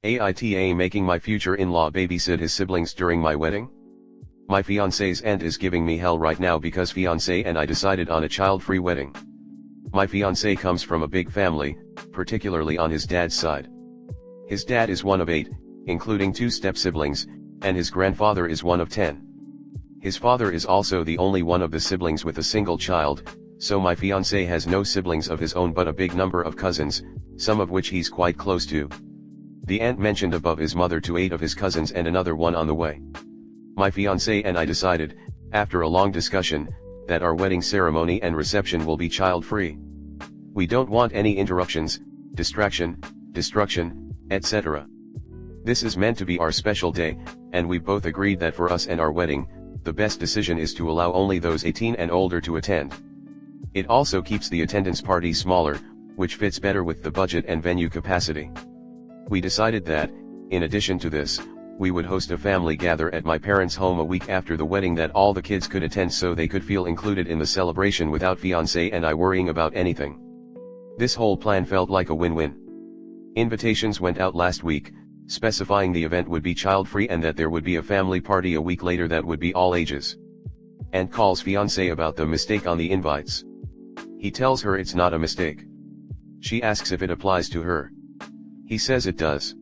AITA making my future in-law babysit his siblings during my wedding? My fiance's aunt is giving me hell right now because fiance and I decided on a child-free wedding. My fiance comes from a big family, particularly on his dad's side. His dad is one of 8, including 2 step-siblings, and his grandfather is one of 10. His father is also the only one of the siblings with a single child, so my fiancé has no siblings of his own but a big number of cousins, some of which he's quite close to. The aunt mentioned above is mother to 8 of his cousins and another one on the way. My fiancé and I decided, after a long discussion, that our wedding ceremony and reception will be child-free. We don't want any interruptions, distraction, destruction, etc. This is meant to be our special day, and we both agreed that for us and our wedding, the best decision is to allow only those 18 and older to attend. It also keeps the attendance party smaller, which fits better with the budget and venue capacity. We decided that, in addition to this, we would host a family gather at my parents' home a week after the wedding that all the kids could attend so they could feel included in the celebration without fiancé and I worrying about anything. This whole plan felt like a win-win. Invitations went out last week, specifying the event would be child-free and that there would be a family party a week later that would be all ages. And calls fiancé about the mistake on the invites. He tells her it's not a mistake. She asks if it applies to her. He says it does.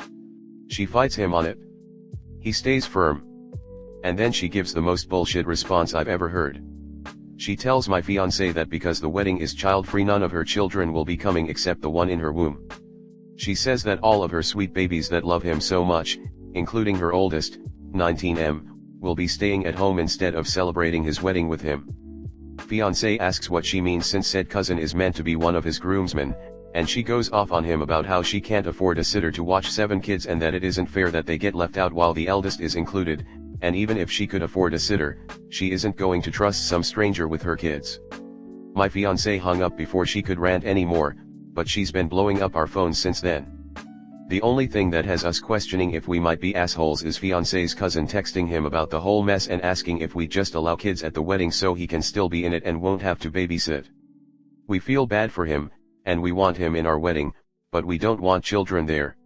She fights him on it. He stays firm. And then she gives the most bullshit response I've ever heard. She tells my fiancé that because the wedding is child-free none of her children will be coming except the one in her womb. She says that all of her sweet babies that love him so much, including her oldest, 19M, will be staying at home instead of celebrating his wedding with him. Fiancé asks what she means since said cousin is meant to be one of his groomsmen, and she goes off on him about how she can't afford a sitter to watch 7 kids and that it isn't fair that they get left out while the eldest is included, and even if she could afford a sitter, she isn't going to trust some stranger with her kids. My fiancé hung up before she could rant anymore, but she's been blowing up our phones since then. The only thing that has us questioning if we might be assholes is fiancé's cousin texting him about the whole mess and asking if we just allow kids at the wedding so he can still be in it and won't have to babysit. We feel bad for him, and we want him in our wedding, but we don't want children there.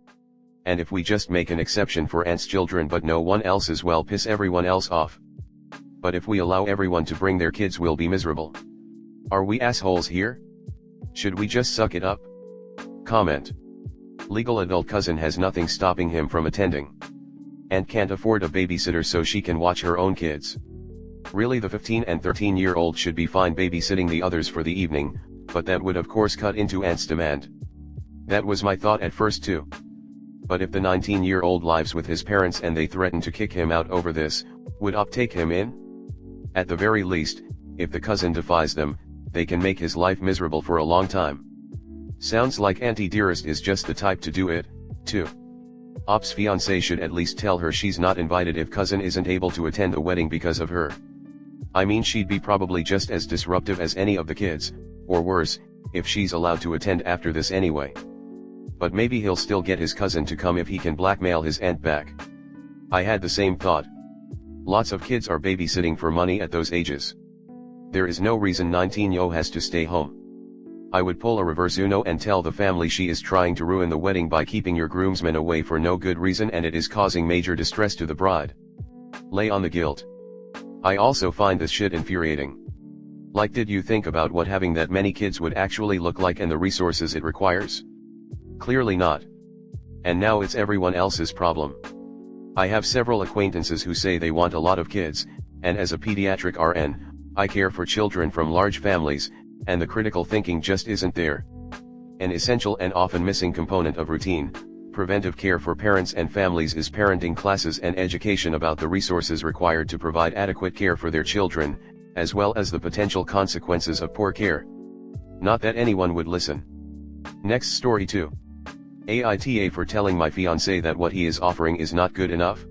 And if we just make an exception for aunt's children but no one else's, well, piss everyone else off. But if we allow everyone to bring their kids, we'll be miserable. Are we assholes here? Should we just suck it up? Comment. Legal adult cousin has nothing stopping him from attending. And can't afford a babysitter so she can watch her own kids. Really, the 15 and 13-year-old should be fine babysitting the others for the evening, but that would of course cut into aunt's demand. That was my thought at first too. But if the 19-year-old lives with his parents and they threaten to kick him out over this, would Op take him in? At the very least, if the cousin defies them, they can make his life miserable for a long time. Sounds like Auntie Dearest is just the type to do it, too. Op's fiancé should at least tell her she's not invited if cousin isn't able to attend the wedding because of her. I mean, she'd be probably just as disruptive as any of the kids, or worse, if she's allowed to attend after this anyway. But maybe he'll still get his cousin to come if he can blackmail his aunt back. I had the same thought. Lots of kids are babysitting for money at those ages. There is no reason 19-yo has to stay home. I would pull a reverse Uno and tell the family she is trying to ruin the wedding by keeping your groomsmen away for no good reason and it is causing major distress to the bride. Lay on the guilt. I also find this shit infuriating. Like, did you think about what having that many kids would actually look like and the resources it requires? Clearly not. And now it's everyone else's problem. I have several acquaintances who say they want a lot of kids, and as a pediatric RN, I care for children from large families, and the critical thinking just isn't there. An essential and often missing component of routine, preventive care for parents and families is parenting classes and education about the resources required to provide adequate care for their children, as well as the potential consequences of poor care. Not that anyone would listen. Next story 2. AITA for telling my fiancé that what he is offering is not good enough.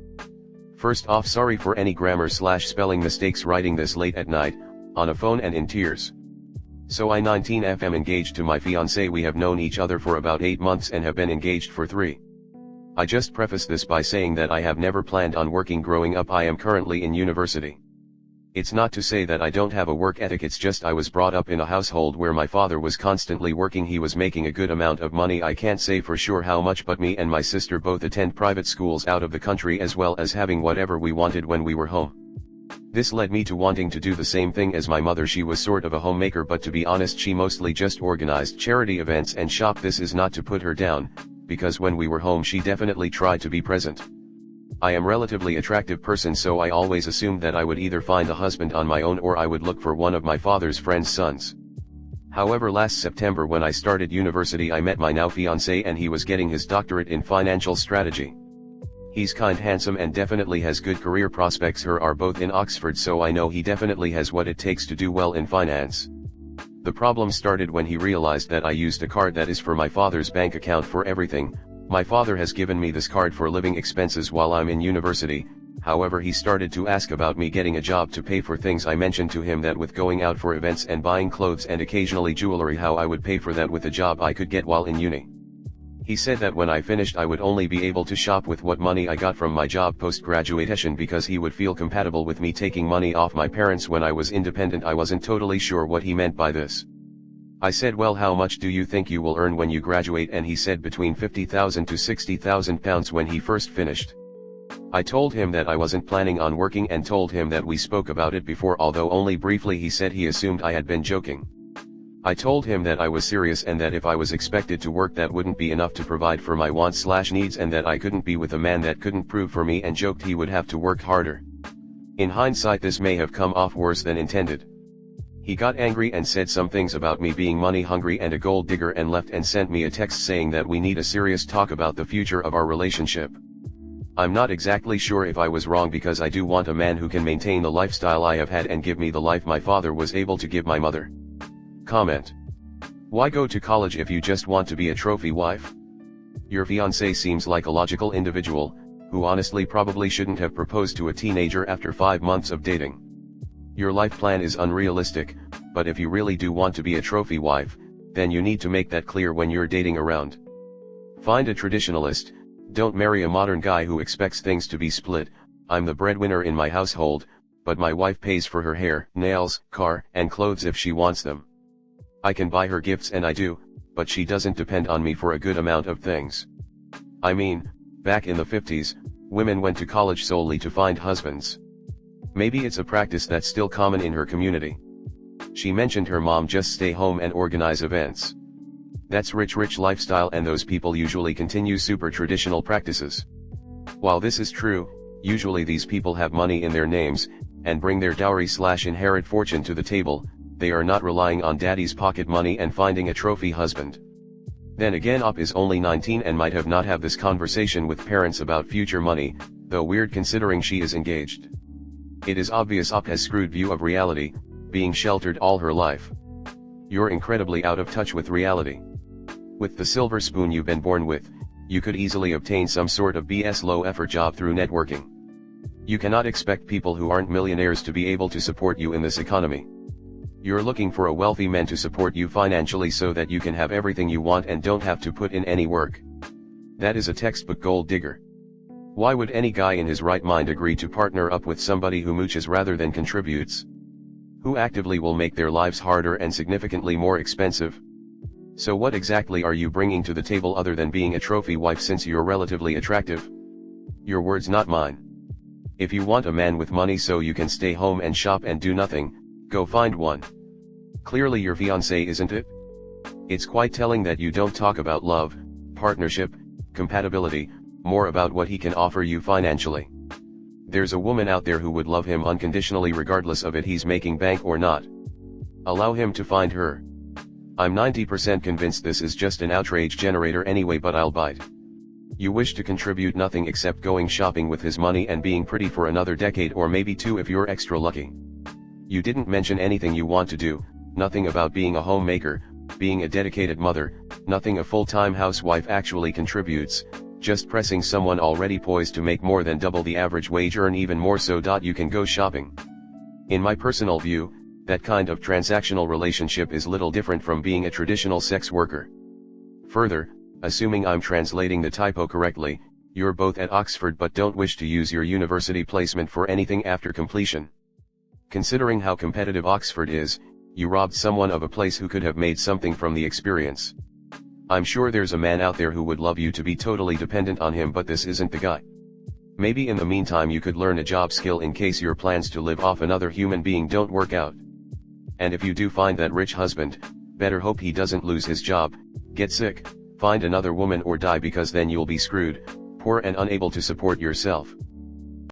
First off, sorry for any grammar/spelling mistakes writing this late at night, on a phone and in tears. So I 19F am engaged to my fiancé. We have known each other for about 8 months and have been engaged for 3. I just preface this by saying that I have never planned on working growing up. I am currently in university. It's not to say that I don't have a work ethic, it's just I was brought up in a household where my father was constantly working. He was making a good amount of money. I can't say for sure how much, but me and my sister both attend private schools out of the country, as well as having whatever we wanted when we were home. This led me to wanting to do the same thing as my mother. She was sort of a homemaker, but to be honest, she mostly just organized charity events and shop. This is not to put her down, because when we were home she definitely tried to be present. I am relatively attractive person, so I always assumed that I would either find a husband on my own or I would look for one of my father's friends' sons. However, last September when I started university, I met my now fiancé, and he was getting his doctorate in financial strategy. He's kind, handsome, and definitely has good career prospects. Her are both in Oxford, so I know he definitely has what it takes to do well in finance. The problem started when he realized that I used a card that is for my father's bank account for everything. My father has given me this card for living expenses while I'm in university. However, he started to ask about me getting a job to pay for things. I mentioned to him that with going out for events and buying clothes and occasionally jewelry, how I would pay for that with a job I could get while in uni. He said that when I finished I would only be able to shop with what money I got from my job post-graduation, because he would feel compatible with me taking money off my parents when I was independent. I wasn't totally sure what he meant by this. I said, well, how much do you think you will earn when you graduate? And he said between £50,000 to £60,000 when he first finished. I told him that I wasn't planning on working and told him that we spoke about it before, although only briefly. He said he assumed I had been joking. I told him that I was serious and that if I was expected to work that wouldn't be enough to provide for my wants/needs, and that I couldn't be with a man that couldn't prove for me, and joked he would have to work harder. In hindsight, this may have come off worse than intended. He got angry and said some things about me being money hungry and a gold digger, and left and sent me a text saying that we need a serious talk about the future of our relationship. I'm not exactly sure if I was wrong, because I do want a man who can maintain the lifestyle I have had and give me the life my father was able to give my mother. Comment: why go to college if you just want to be a trophy wife? Your fiancé seems like a logical individual, who honestly probably shouldn't have proposed to a teenager after 5 months of dating. Your life plan is unrealistic, but if you really do want to be a trophy wife, then you need to make that clear when you're dating around. Find a traditionalist. Don't marry a modern guy who expects things to be split. I'm the breadwinner in my household, but my wife pays for her hair, nails, car, and clothes if she wants them. I can buy her gifts, and I do, but she doesn't depend on me for a good amount of things. I mean, back in the 50s, women went to college solely to find husbands. Maybe it's a practice that's still common in her community. She mentioned her mom just stay home and organize events. That's rich lifestyle, and those people usually continue super traditional practices. While this is true, usually these people have money in their names, and bring their dowry/inherit fortune to the table. They are not relying on daddy's pocket money and finding a trophy husband. Then again, Op is only 19 and might have not have this conversation with parents about future money, though weird considering she is engaged. It is obvious Op has screwed view of reality, being sheltered all her life. You're incredibly out of touch with reality. With the silver spoon you've been born with, you could easily obtain some sort of BS low-effort job through networking. You cannot expect people who aren't millionaires to be able to support you in this economy. You're looking for a wealthy man to support you financially so that you can have everything you want and don't have to put in any work. That is a textbook gold digger. Why would any guy in his right mind agree to partner up with somebody who mooches rather than contributes? Who actively will make their lives harder and significantly more expensive? So what exactly are you bringing to the table other than being a trophy wife, since you're relatively attractive? Your words, not mine. If you want a man with money so you can stay home and shop and do nothing, go find one. Clearly your fiancé isn't it? It's quite telling that you don't talk about love, partnership, compatibility, more about what he can offer you financially. There's a woman out there who would love him unconditionally regardless of it he's making bank or not. Allow him to find her. I'm 90% convinced this is just an outrage generator anyway, but I'll bite. You wish to contribute nothing except going shopping with his money and being pretty for another decade or maybe 2 if you're extra lucky. You didn't mention anything you want to do, nothing about being a homemaker, being a dedicated mother, nothing a full-time housewife actually contributes, just pressing someone already poised to make more than double the average wage, earn even more so you can go shopping. In my personal view, that kind of transactional relationship is little different from being a traditional sex worker. Further, assuming I'm translating the typo correctly, you're both at Oxford but don't wish to use your university placement for anything after completion. Considering how competitive Oxford is, you robbed someone of a place who could have made something from the experience. I'm sure there's a man out there who would love you to be totally dependent on him, but this isn't the guy. Maybe in the meantime you could learn a job skill in case your plans to live off another human being don't work out. And if you do find that rich husband, better hope he doesn't lose his job, get sick, find another woman or die, because then you'll be screwed, poor and unable to support yourself.